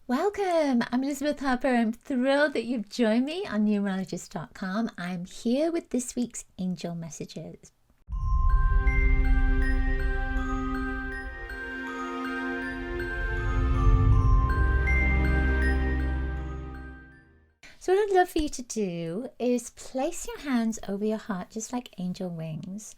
Welcome, I'm Elizabeth Harper. I'm thrilled that you've joined me on numerologist.com. I'm here with this week's angel messages. So what I'd love for you to do is place your hands over your heart, just like angel wings,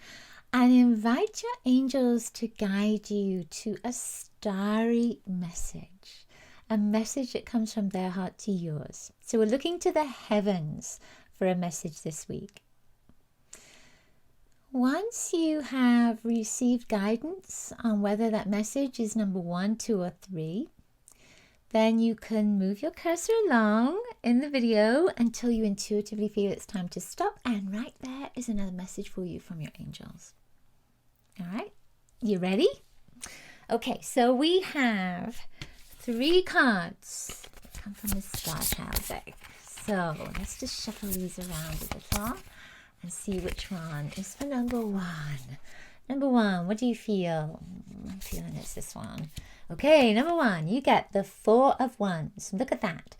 and invite your angels to guide you to a starry message. A message that comes from their heart to yours. So we're looking to the heavens for a message this week. Once you have received guidance on whether that message is number 1, 2, or 3, then you can move your cursor along in the video until you intuitively feel it's time to stop. And right there is another message for you from your angels. All right, you ready? Okay, so we have 3 cards that come from the Star Child deck. So let's just shuffle these around a little and see which one is for number 1. Number 1, what do you feel? I'm feeling it's this one. Okay, number 1, you get the 4 of Wands. Look at that.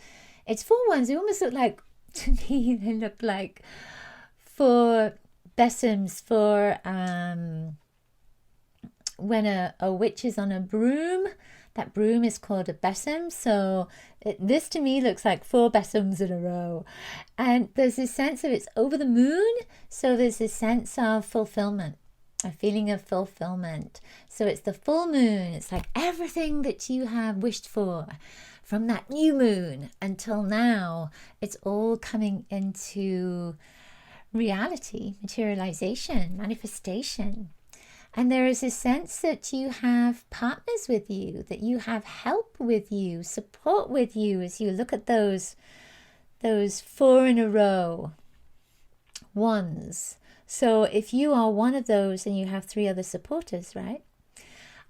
It's 4 wands. They almost look like, to me, they look like 4 besoms for when a witch is on a broom. That broom is called a besom. So this to me looks like 4 besoms in a row. And there's this sense of it's over the moon. So there's this sense of fulfillment, a feeling of fulfillment. So it's the full moon. It's like everything that you have wished for from that new moon until now, it's all coming into reality, materialization, manifestation. And there is a sense that you have partners with you, that you have help with you, support with you as you look at those 4 in a row ones. So if you are one of those, then you have 3 other supporters, right?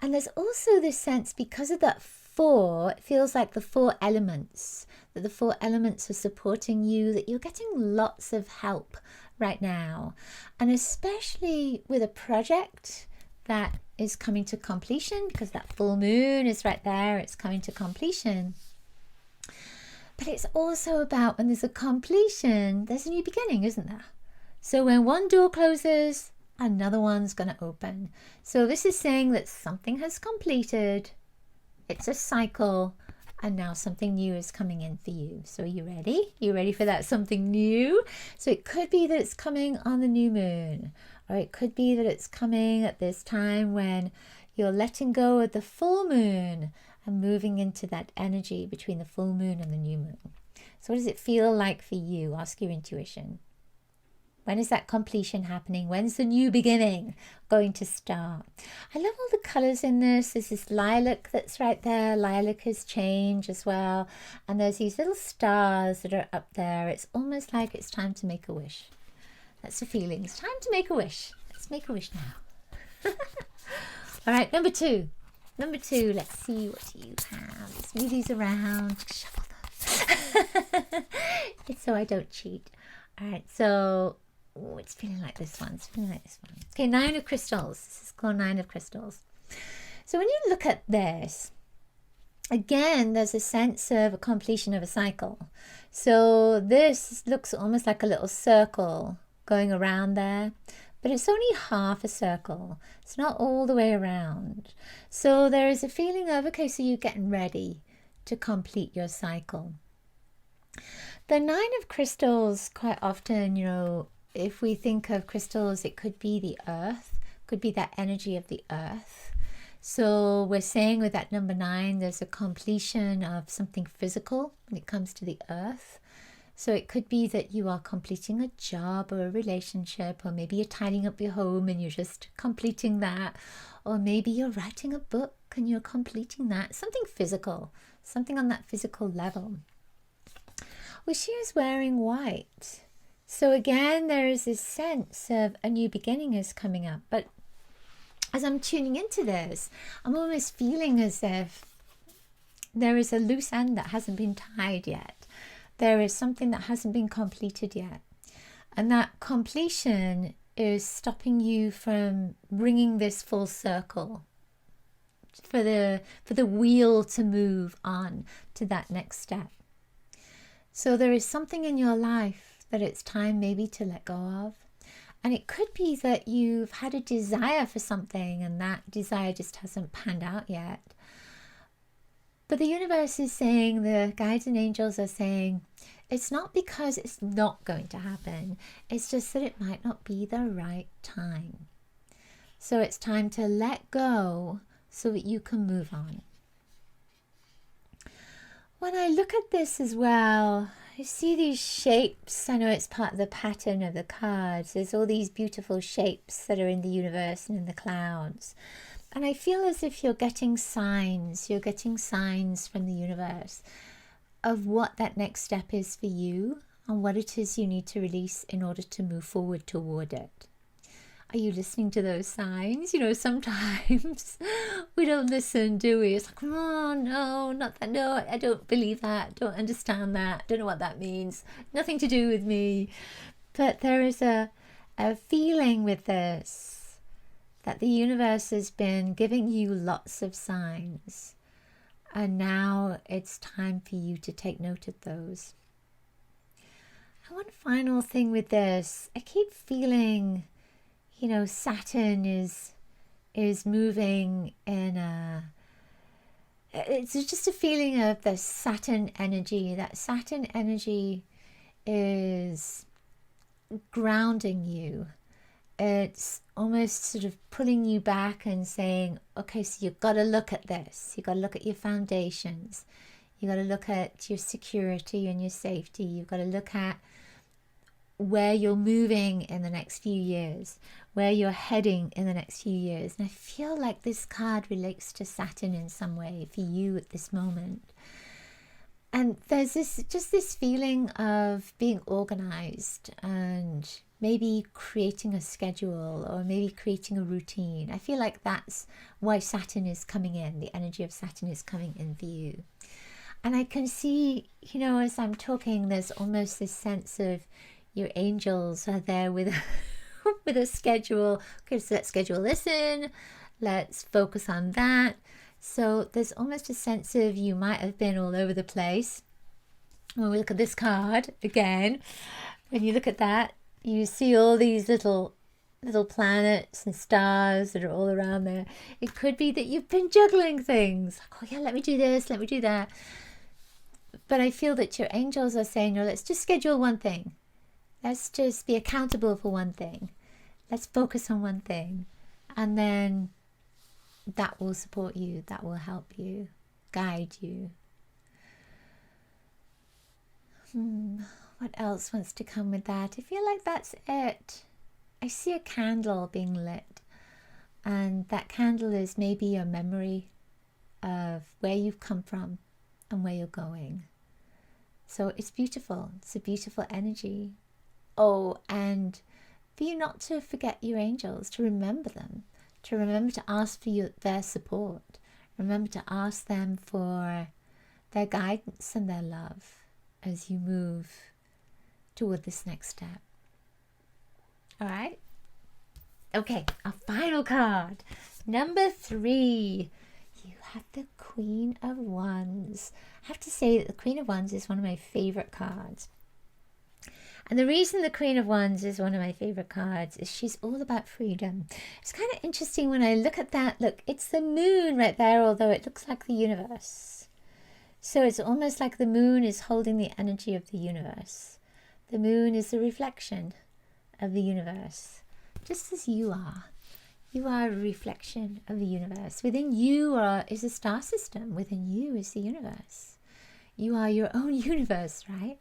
And there's also this sense, because of that 4, it feels like the 4 elements, that the 4 elements are supporting you, that you're getting lots of help right now. And especially with a project that is coming to completion, because that full moon is right there, it's coming to completion. But it's also about when there's a completion, there's a new beginning, isn't there? So when one door closes, another one's going to open. So this is saying that something has completed, it's a cycle, and now something new is coming in for you. So are you ready? You ready for that something new? So it could be that it's coming on the new moon, or it could be that it's coming at this time when you're letting go of the full moon and moving into that energy between the full moon and the new moon. So what does it feel like for you? Ask your intuition. When is that completion happening? When's the new beginning going to start? I love all the colors in this. There's this lilac that's right there. Lilac is change as well. And there's these little stars that are up there. It's almost like it's time to make a wish. That's the feeling. It's time to make a wish. Let's make a wish now. All right, number 2. Number 2, let's see what you have. Let's move these around. Shuffle them. It's so I don't cheat. All right, so it's feeling like this one. It's feeling like this one. Okay, 9 of crystals. This is called 9 of crystals. So when you look at this, again, there's a sense of a completion of a cycle. So this looks almost like a little circle going around there, but it's only half a circle. It's not all the way around. So there is a feeling of, okay, so you're getting ready to complete your cycle. The 9 of crystals, quite often, if we think of crystals, it could be the earth, could be that energy of the earth. So we're saying with that number 9, there's a completion of something physical when it comes to the earth. So it could be that you are completing a job or a relationship, or maybe you're tidying up your home and you're just completing that. Or maybe you're writing a book and you're completing that. Something physical, something on that physical level. Well, she is wearing white. So again, there is this sense of a new beginning is coming up. But as I'm tuning into this, I'm almost feeling as if there is a loose end that hasn't been tied yet. There is something that hasn't been completed yet. And that completion is stopping you from bringing this full circle for the wheel to move on to that next step. So there is something in your life that it's time maybe to let go of. And it could be that you've had a desire for something and that desire just hasn't panned out yet. But the universe is saying, the guides and angels are saying, it's not because it's not going to happen. It's just that it might not be the right time. So it's time to let go so that you can move on. When I look at this as well, I see these shapes. I know it's part of the pattern of the cards. There's all these beautiful shapes that are in the universe and in the clouds. And I feel as if you're getting signs. You're getting signs from the universe of what that next step is for you and what it is you need to release in order to move forward toward it. Are you listening to those signs? You know, sometimes we don't listen, do we? It's like, oh, no, not that. No, I don't believe that. Don't understand that. Don't know what that means. Nothing to do with me. But there is a feeling with this that the universe has been giving you lots of signs. And now it's time for you to take note of those. And one final thing with this, I keep feeling, you know, Saturn is moving in it's just a feeling of the Saturn energy. That Saturn energy is grounding you. It's almost sort of pulling you back and saying, okay, so you've got to look at this. You've got to look at your foundations. You've got to look at your security and your safety. You've got to look at where you're moving in the next few years, where you're heading in the next few years. And I feel like this card relates to Saturn in some way for you at this moment. And there's this feeling of being organized and maybe creating a schedule or maybe creating a routine. I feel like that's why Saturn is coming in. The energy of Saturn is coming in for you. And I can see, you know, as I'm talking, there's almost this sense of your angels are there with with a schedule. Okay, so let's schedule this in. Let's focus on that. So there's almost a sense of you might have been all over the place. When we look at this card again, when you look at that, you see all these little planets and stars that are all around there. It could be that you've been juggling things. Like, oh yeah, let me do this, let me do that. But I feel that your angels are saying, no, let's just schedule one thing. Let's just be accountable for one thing. Let's focus on one thing. And then that will support you. That will help you, guide you. What else wants to come with that? I feel like that's it. I see a candle being lit. And that candle is maybe your memory of where you've come from and where you're going. So it's beautiful. It's a beautiful energy. Oh, and for you not to forget your angels, to remember them, to remember to ask for their support. Remember to ask them for their guidance and their love as you move toward this next step. All right? Okay, our final card. Number 3. You have the Queen of Wands. I have to say that the Queen of Wands is one of my favorite cards. And the reason the Queen of Wands is one of my favorite cards is she's all about freedom. It's kind of interesting when I look at that. Look, it's the moon right there, although it looks like the universe. So it's almost like the moon is holding the energy of the universe. The moon is the reflection of the universe, just as you are. You are a reflection of the universe. Within you is a star system. Within you is the universe. You are your own universe, right?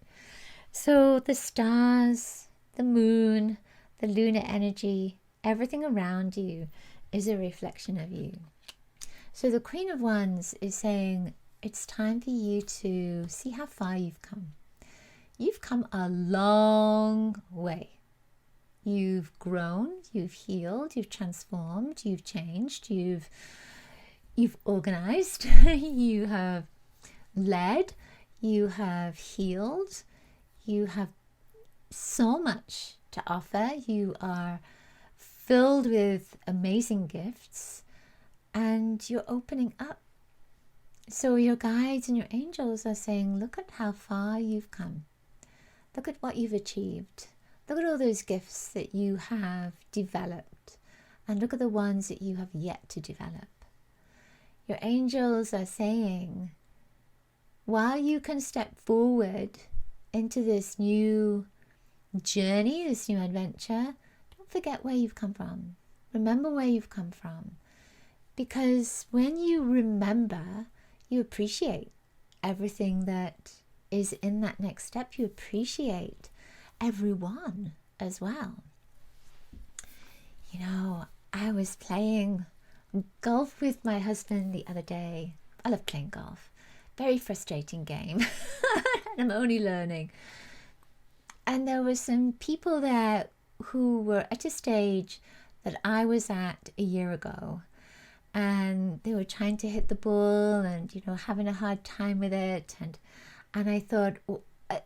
So the stars, the moon, the lunar energy, everything around you is a reflection of you. So the Queen of Wands is saying it's time for you to see how far you've come. You've come a long way. You've grown, you've healed, you've transformed, you've changed, you've organized, you have led, you have healed. You have so much to offer. You are filled with amazing gifts. and you're opening up. So your guides and your angels are saying, look at how far you've come. Look at what you've achieved. Look at all those gifts that you have developed, and look at the ones that you have yet to develop. Your angels are saying, while you can step forward into this new journey, this new adventure, don't forget where you've come from. Remember where you've come from. Because when you remember, you appreciate everything that is in that next step. You appreciate everyone as well. You know, I was playing golf with my husband the other day. I love playing golf. Very frustrating game. And I'm only learning. And there were some people there who were at a stage that I was at a year ago. And they were trying to hit the ball and, you know, having a hard time with it. And I thought,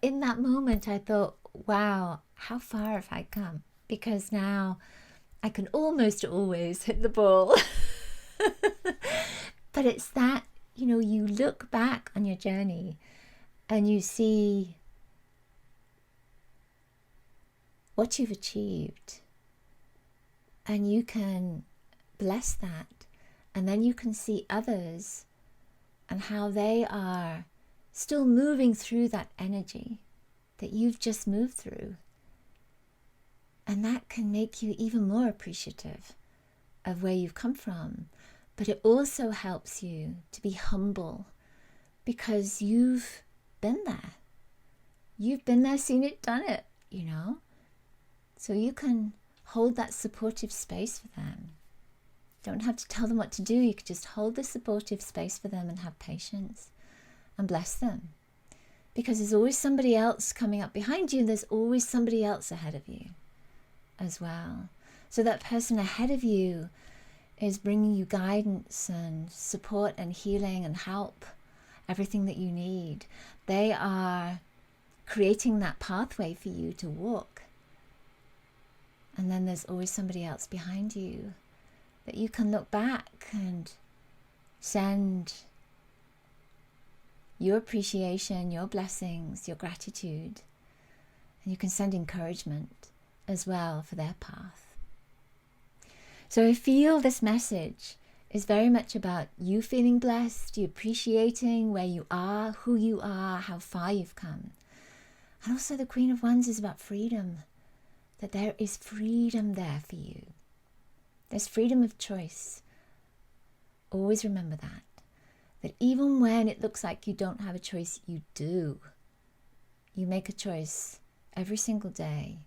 in that moment, I thought, wow, how far have I come? Because now I can almost always hit the ball. But it's that, you know, you look back on your journey and you see what you've achieved, and you can bless that, and then you can see others and how they are still moving through that energy that you've just moved through, and that can make you even more appreciative of where you've come from. But it also helps you to be humble, because you've been there. You've been there, seen it, done it, you know. So you can hold that supportive space for them. Don't have to tell them what to do. You could just hold the supportive space for them and have patience and bless them. Because there's always somebody else coming up behind you, and there's always somebody else ahead of you as well. So that person ahead of you is bringing you guidance and support and healing and help, everything that you need. They are creating that pathway for you to walk. And then there's always somebody else behind you that you can look back and send your appreciation, your blessings, your gratitude. And you can send encouragement as well for their path. So I feel this message is very much about you feeling blessed, you appreciating where you are, who you are, how far you've come. And also the Queen of Wands is about freedom, that there is freedom there for you. There's freedom of choice. Always remember that even when it looks like you don't have a choice, you do. You make a choice every single day.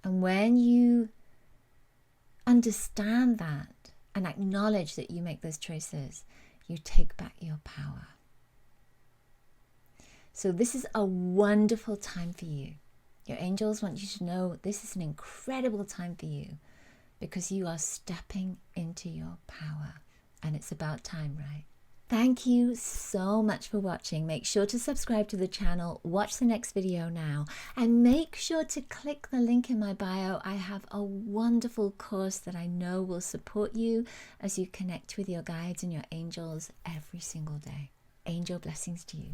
And when you understand that and acknowledge that you make those choices, you take back your power. So this is a wonderful time for you. Your angels want you to know this is an incredible time for you, because you are stepping into your power, and it's about time, right? Thank you so much for watching. Make sure to subscribe to the channel, watch the next video now, and make sure to click the link in my bio. I have a wonderful course that I know will support you as you connect with your guides and your angels every single day. Angel blessings to you.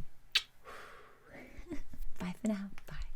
Bye for now. Bye.